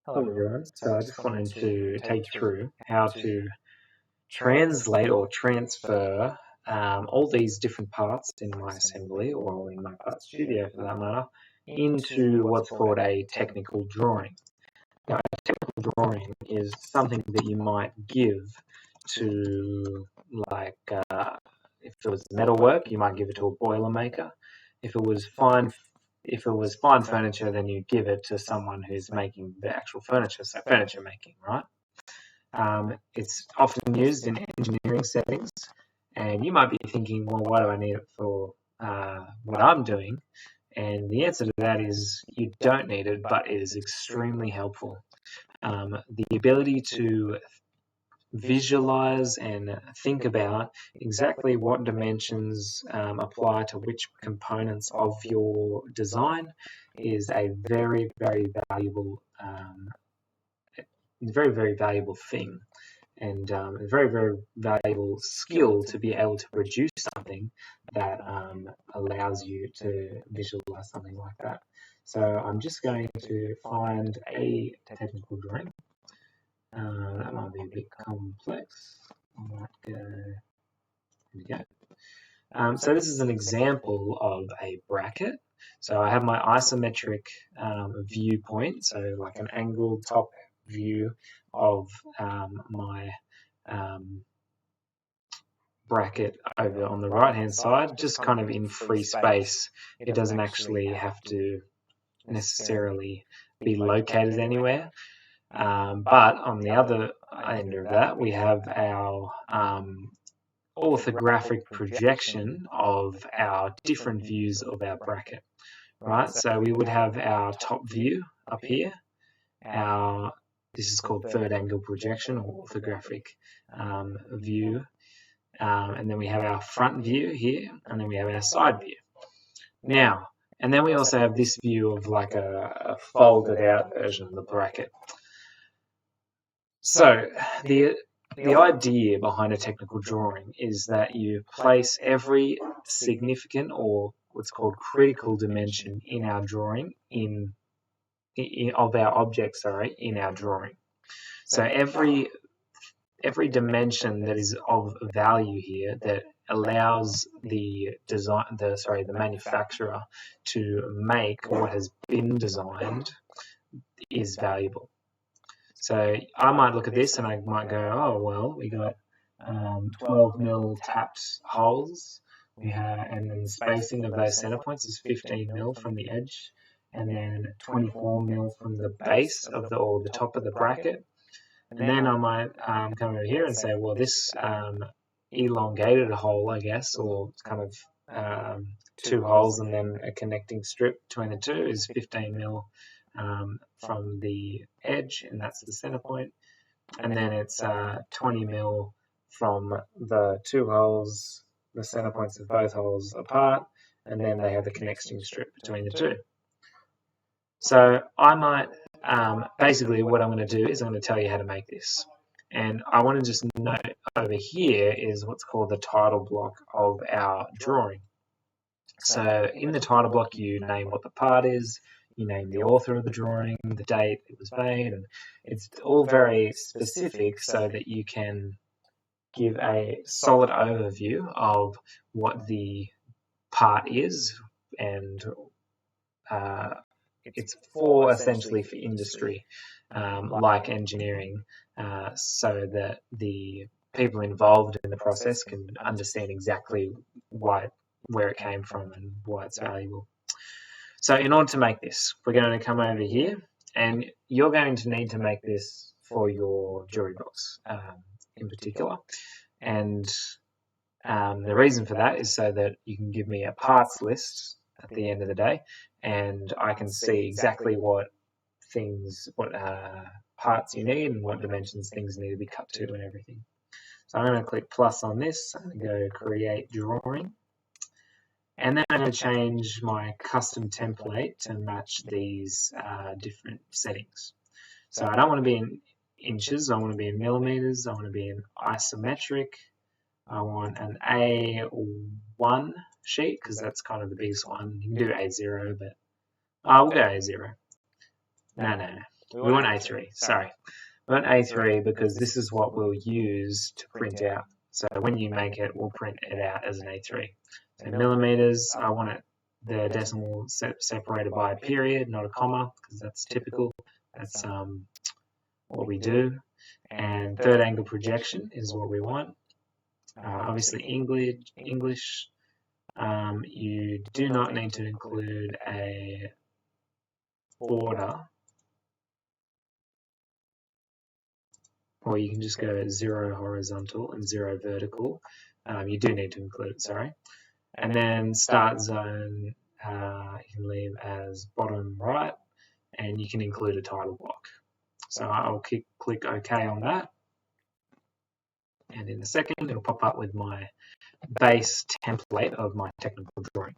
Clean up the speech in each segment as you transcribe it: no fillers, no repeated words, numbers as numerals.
Hello everyone. So I just wanted to take you through how to translate or transfer all these different parts in my assembly, or in my part studio for that matter, into what's called a technical drawing. Now, a technical drawing is something that you might give to, like, if it was metalwork, you might give it to a boilermaker. If it was fine furniture, then you give it to someone who's making the actual furniture, so furniture making, right? It's often used in engineering settings, and you might be thinking, well, why do I need it for what I'm doing? And the answer to that is you don't need it, but it is extremely helpful. The ability to visualize and think about exactly what dimensions apply to which components of your design is a very, very valuable, thing, and a very, very valuable skill to be able to produce something that allows you to visualize something like that. So I'm just going to find a technical drawing. That might be a bit complex. I might go, here we go. So this is an example of a bracket. So I have my isometric viewpoint, so like an angled top view of my bracket over on the right hand side, just kind of in free space. It doesn't actually have to necessarily be located anywhere. But on the other end of that, we have our orthographic projection of our different views of our bracket, right? So we would have our top view up here. This is called third angle projection or orthographic view. And then we have our front view here, and then we have our side view. Now, and then we also have this view of like a folded out version of the bracket. So the idea behind a technical drawing is that you place every significant or what's called critical dimension in our drawing of our object, in our drawing. So every dimension that is of value here that allows the manufacturer to make what has been designed is valuable. So I might look at this and I might go, oh, well, we got 12 mil tapped holes. And then the spacing of those center points is 15 mil from the edge, and then 24 mil from the base of the top of the bracket. And then I might come over here and say, well, this elongated hole, I guess, or kind of two holes and then a connecting strip between the two is 15 mil from the edge, and that's the center point. And then it's 20 mil from the two holes, the center points of both holes apart, and then they have the connecting strip between the two. So I might, basically what I'm going to do is I'm going to tell you how to make this. And I want to just note over here is what's called the title block of our drawing. So in the title block, you name what the part is, you name the author of the drawing, the date it was made, and it's all very specific so that you can give a solid overview of what the part is, and it's essentially for industry, like engineering, so that the people involved in the process can understand exactly where it came from and why it's valuable. So in order to make this, we're going to come over here, and you're going to need to make this for your jewelry box in particular. And the reason for that is so that you can give me a parts list at the end of the day, and I can see exactly what parts you need and what dimensions things need to be cut to and everything. So I'm going to click plus on this and go create drawing. And then I'm going to change my custom template to match these different settings. So I don't want to be in inches, I want to be in millimeters, I want to be in isometric, I want an A1 sheet because that's kind of the biggest one. You can do A0, but we'll go A0. No. We want A3, sorry. We want A3 because this is what we'll use to print out. So when you make it, we'll print it out as an A3. So millimeters, I want it the decimal separated by a period, not a comma, because that's typical. That's what we do. And third angle projection is what we want. Obviously English, you do not need to include a border, or you can just go 0 horizontal and 0 vertical. You do need to include it, sorry. And then start zone, you can leave as bottom right, and you can include a title block. So I'll click OK on that. And in a second, it'll pop up with my base template of my technical drawing.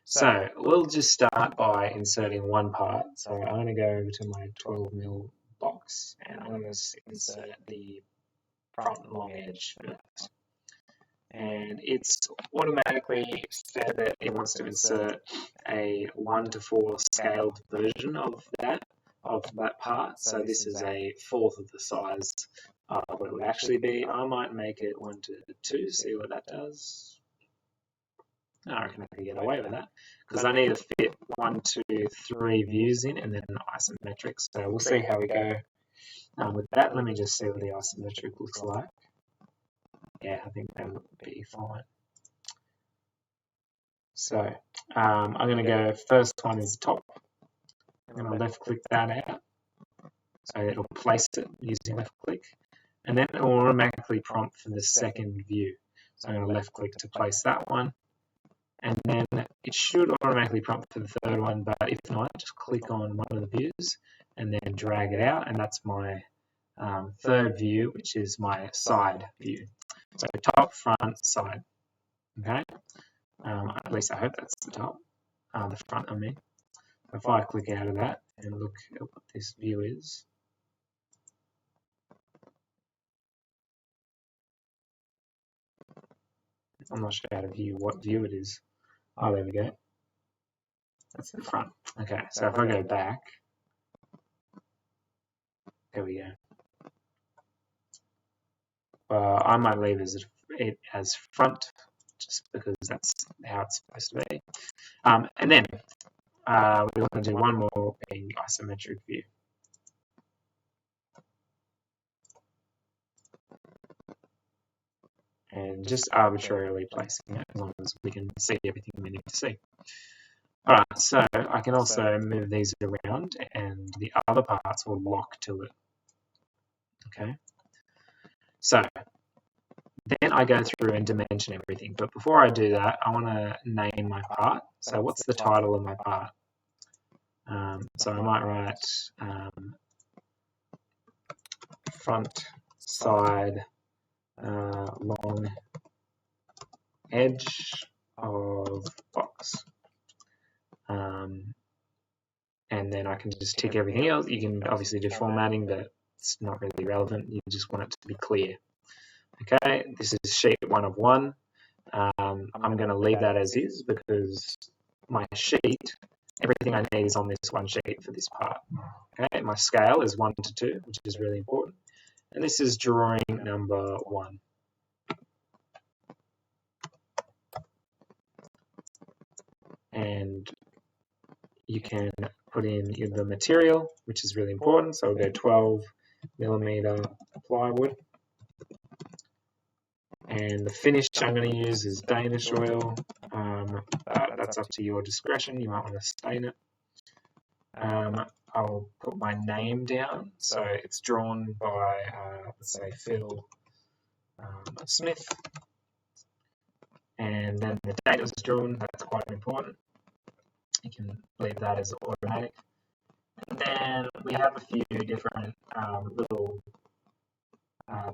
So we'll just start by inserting one part. So I'm going to go over to my 12mm box, and I'm going to insert the front long edge first. And it's automatically said that it wants to insert a 1:4 scaled version of that part. So this is a fourth of the size of what it would actually be. I might make it 1:2, see what that does. I reckon I can get away with that because I need to fit 1, 2, 3 views in and then isometric. So we'll see how we go with that. Let me just see what the isometric looks like. Yeah, I think that would be fine. So I'm going to go, first one is top. I'm going to left click that out. So it'll place it using left click. And then it will automatically prompt for the second view. So I'm going to left click to place that one. And then it should automatically prompt for the third one, but if not, just click on one of the views and then drag it out. And that's my third view, which is my side view. So top, front, side. Okay. At least I hope that's the top, the front, I mean. If I click out of that and look at what this view is, I'm not sure how to view what view it is. Oh, there we go. That's the front. Okay, so if I go back, there we go. I might leave it as front, just because that's how it's supposed to be. And then we want to do one more being isometric view. And just arbitrarily placing it as long as we can see everything we need to see. Alright, so I can also move these around and the other parts will lock to it. Okay. So then I go through and dimension everything. But before I do that, I want to name my part. So what's the title of my part? So I might write front, side, long edge of box. And then I can just tick everything else. You can obviously do formatting, but it's not really relevant. You just want it to be clear. Okay, this is sheet 1 of 1. I'm going to leave that as is because my sheet, everything I need is on this one sheet for this part. Okay, my scale is 1:2, which is really important. And this is drawing number 1. And you can put in the material, which is really important. So we'll go 12mm plywood. And the finish I'm going to use is Danish oil, but that's up to your discretion. You might want to stain it. I'll put my name down. So it's drawn by, let's say, Phil Smith. And then the date it was drawn, that's quite important. You can leave that as automatic. And then we have a few different little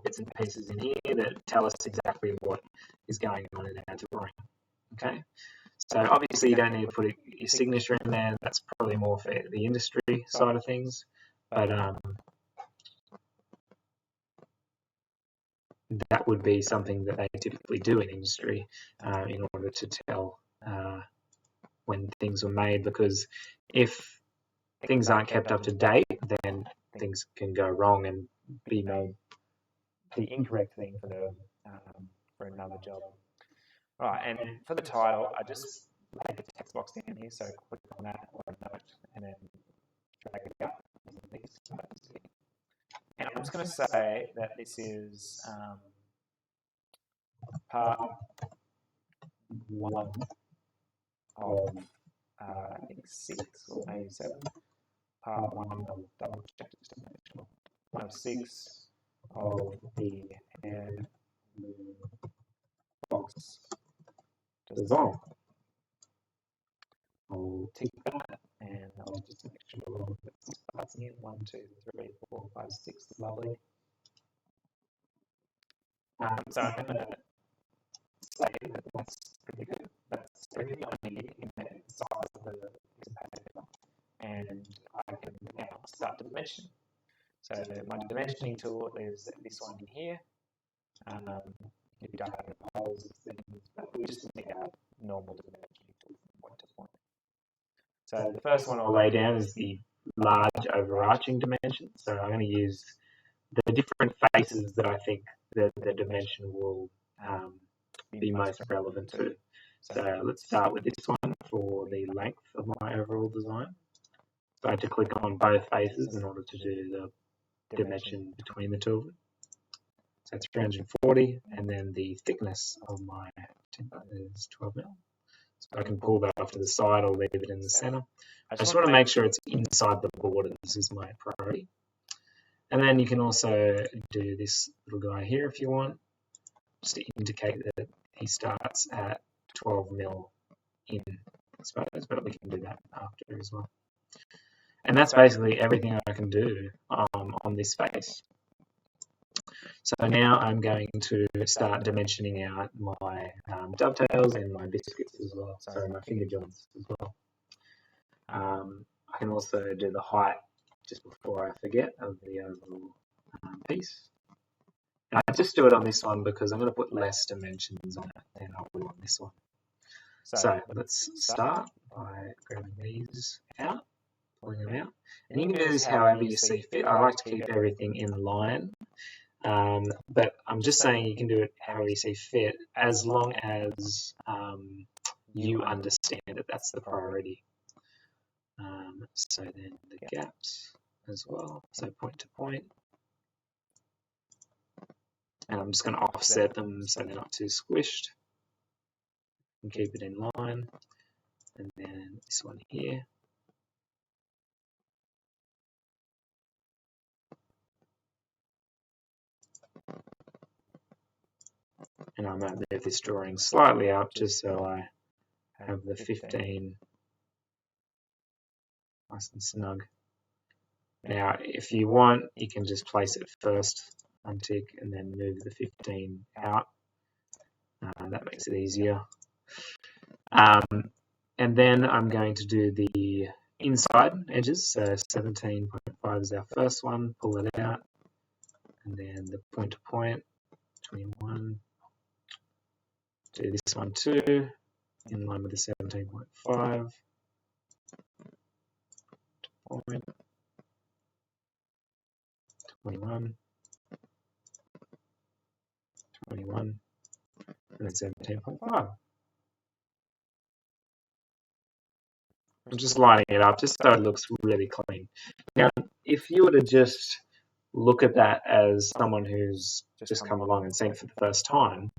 bits and pieces in here that tell us exactly what is going on in our drawing. Okay, so obviously you don't need to put your signature in there. That's probably more for the industry side of things, but that would be something that they typically do in industry in order to tell when things were made, because if things aren't kept up to date, then things can go wrong and be made the incorrect thing for another job. All right, and for the title, I just laid the text box down here, so click on that or a note, and then drag it up. And I'm just going to say that this is part 1 of I think 6 or maybe 7. Part 1 of double check just to make sure. 1 of 6 of the Heirloom box design. I'll tick that and I'll just make sure all of it starts in 1, 2, 3, 4, 5, 6. Lovely. So I'm going to say that that's pretty good. That's everything I need in the size of the piece of paper, and I can now start to dimension. So my dimensioning tool is this one in here. You don't have any holes, things, but we just make a normal dimensioning tool from point to point. So the first one I'll lay down is the large overarching dimension. So I'm going to use the different faces that I think that the dimension will be most relevant to. So let's start with this one for the length of my overall design. So I had to click on both faces in order to do the dimension between the two of them. So it's 340, and then the thickness of my timber is 12 mil. So I can pull that off to the side or leave it in the center. I just want to make sure it's inside the borders is my priority. And then you can also do this little guy here if you want, just to indicate that he starts at 12 mil in, I suppose, but we can do that after as well. And that's basically everything I can do on this face. So now I'm going to start dimensioning out my dovetails and my biscuits as well, so my finger joints as well. I can also do the height just before I forget of the overall piece. And I just do it on this one because I'm going to put less dimensions on it than I will on this one. So let's start by grabbing these out, pulling them out. And you can do this however you see fit. I like to keep everything in line. But I'm just saying you can do it however you see fit as long as you understand that that's the priority. So then the gaps as well, so point to point. And I'm just going to offset them so they're not too squished. And keep it in line. And then this one here. And I might move this drawing slightly up just so I have the 15 nice and snug. Now, if you want, you can just place it first, untick, and then move the 15 out. That makes it easier. And then I'm going to do the inside edges. So 17.5 is our first one. Pull it out. And then the point to point, 21. Do this one too, in line with the 17.5. Point. 21. 21. And then 17.5. I'm just lining it up just so it looks really clean. Now, if you were to just look at that as someone who's just come along and seen it for the first time,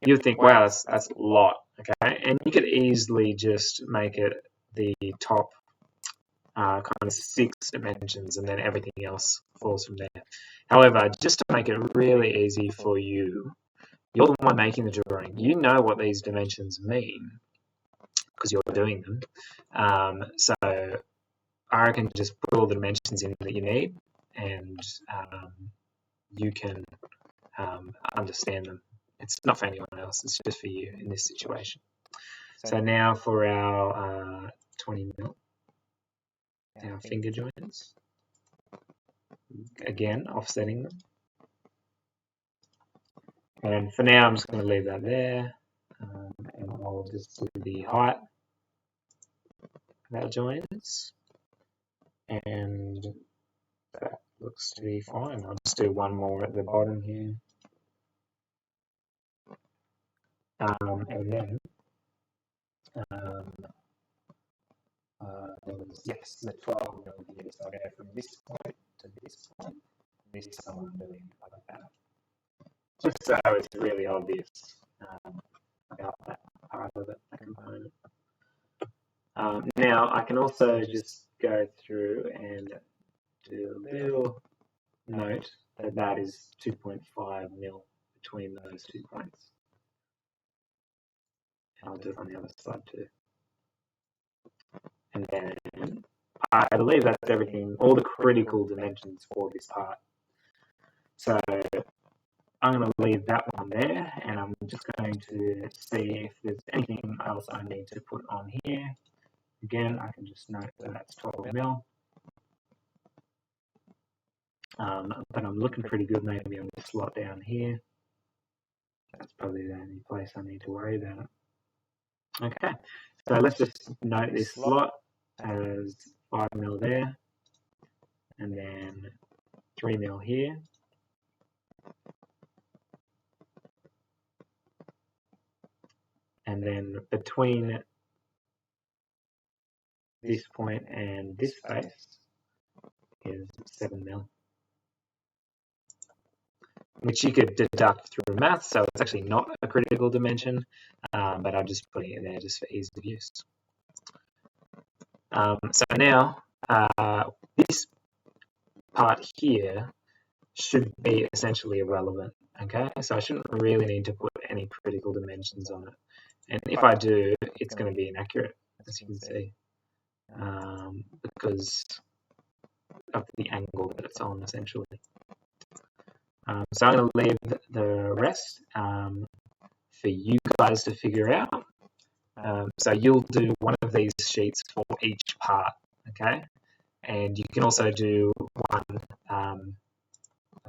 you would think, wow, that's a lot, okay? And you could easily just make it the top kind of 6 dimensions, and then everything else falls from there. However, just to make it really easy for you, you're the one making the drawing. You know what these dimensions mean because you're doing them. So I reckon just put all the dimensions in that you need, and you can understand them. It's not for anyone else, it's just for you in this situation. So now for our 20 mil, our finger joints. Again, offsetting them. And for now, I'm just going to leave that there, and I'll just do the height of our joints. and that looks to be fine. I'll just do one more at the bottom here. And then there was, yes, the 12 mil here, so I go from this point to this point. This time I'm doing like that. Just so it's really obvious about that part of it, that component. Now I can also just go through and do a little note that that is 2.5 mil between those 2 points. And I'll do it on the other side too. And then I believe that's everything, all the critical dimensions for this part. So I'm going to leave that one there, and I'm just going to see if there's anything else I need to put on here. Again, I can just note that that's 12 mil. But I'm looking pretty good maybe on this slot down here. That's probably the only place I need to worry about it. Okay, so let's just note this slot as 5 mil there, and then 3 mil here. And then between this point and this face is 7 mil, which you could deduct through math, so it's actually not a critical dimension, but I'm just putting it there just for ease of use. So now this part here should be essentially irrelevant, okay? So I shouldn't really need to put any critical dimensions on it. And if I do, it's going to be inaccurate, as you can see, because of the angle that it's on, essentially. So I'm going to leave the rest for you guys to figure out. So you'll do one of these sheets for each part, okay? And you can also do one, I'll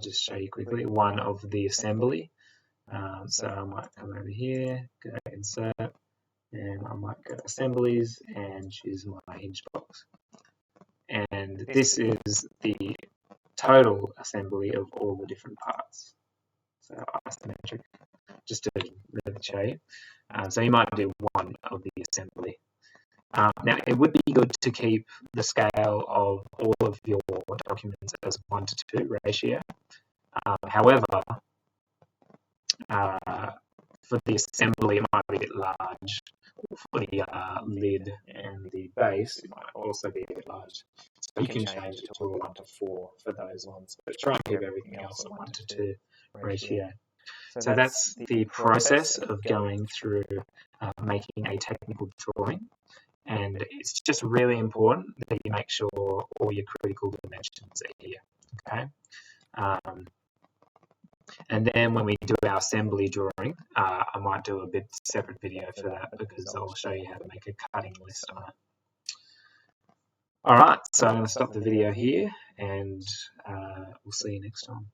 just show you quickly, one of the assembly. So I might come over here, go insert, and I might go assemblies and choose my hinge box. And this is the total assembly of all the different parts. So isometric, just to really show you. So you might do one of the assembly. Now, it would be good to keep the scale of all of your documents as 1:2 ratio. However, for the assembly, it might be a bit large. For the lid and the base, it might also be a bit large. So you can change it to a 1:4 for those ones, but try and keep everything else at 1:2 ratio. So that's the process of going through making a technical drawing. And it's just really important that you make sure all your critical dimensions are here, okay? And then when we do our assembly drawing, I might do a bit separate video for that because I'll show you how to make a cutting list on it. All right, so I'm going to stop the video here, and we'll see you next time.